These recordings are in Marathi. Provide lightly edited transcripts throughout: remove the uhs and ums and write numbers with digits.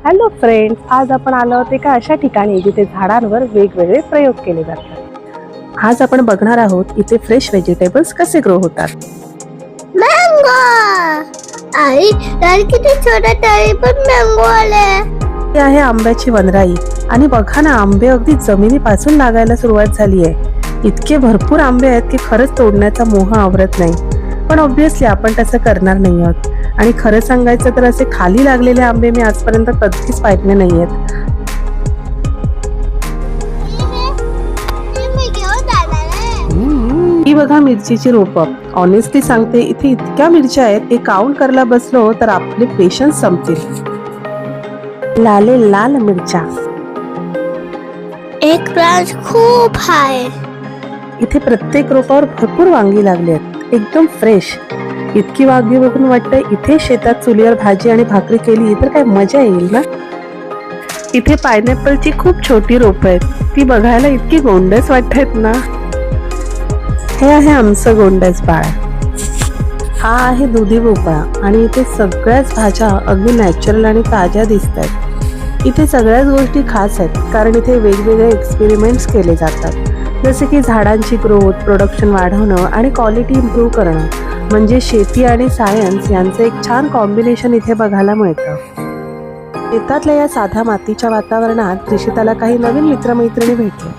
हॅलो फ्रेंड्स, आज आपण आलो आहोत एका अशा ठिकाणी जिथे झाडांवर वेगवेगळे प्रयोग केले जातात। आज आपण बघणार आहोत इथे फ्रेश व्हेजिटेबल्स कसे ग्रो होतात। मँगो आई यार किती छोटा तरी पण मँगो आले। हे आहे आंब्याची वनराई आणि बघा ना, आंबे अगदी जमिनीपासून लागायला सुरुवात झाली आहे। इतके भरपूर आंबे आहेत की खरंच तोडण्याचा मोह आवरत नाही, पण ऑब्व्हियसली आपण तसं करणार नाही आहोत। आणि खरं सांगायचं तर असे खाली लागलेले आंबे मी आजपर्यंत कधीच पाहिले नाही आहेत। ही बघा मिरचीची रोपं। ऑनेस्टली सांगते, इथे इतक्या मिरच्या आहेत की काउंट करायला बसलो तर आपले पेशन्स संपतील। लाले लाल मिरच्या। एक ब्रांच खूप आहे। इथे प्रत्येक रोपावर भरपूर वांगी लागली आहेत, एकदम फ्रेश। इतकी वांगी बघून वाटतंय इथे शेतात चुलीवर भाजी आणि भाकरी केली तर काय मजा येईल ना। इथे पायनॅपलची खूप छोटी रोपं आहेत, ती बघायला इतकी गोंडस वाटतात ना। हे आहे आमचं गोंडस बाळ। हा आहे दुधी भोपळा आणि इथे सगळ्याच भाज्या अगदी नॅचरल आणि ताज्या दिसत आहेत। इथे सगळ्याच गोष्टी खास आहेत, कारण इथे वेगवेगळे एक्सपेरिमेंट्स केले जातात, जसे की झाडांची ग्रोथ, प्रोडक्शन वाढवणं आणि क्वालिटी इम्प्रूव्ह करणं। म्हणजे शेती आणि सायन्स यांचं एक छान कॉम्बिनेशन इथे बघायला मिळतं। शेतातल्या या साध्या मातीच्या वातावरणात त्रिशिताला काही नवीन मित्रमैत्रिणी भेटले।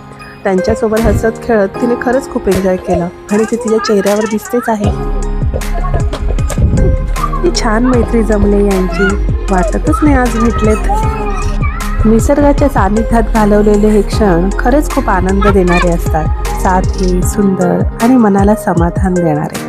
त्यांच्यासोबत हसत खेळत तिने खरंच खूप एन्जॉय केलं आणि ते तिच्या चेहऱ्यावर दिसतेच आहे। ती छान मैत्री जमले यांची, वाटतच नाही आज भेटलेत। निसर्गाच्या सानिध्यात घालवलेले हे क्षण खरेच खूप आनंद देणारे असतात, साधे, सुंदर आणि मनाला समाधान देणारे।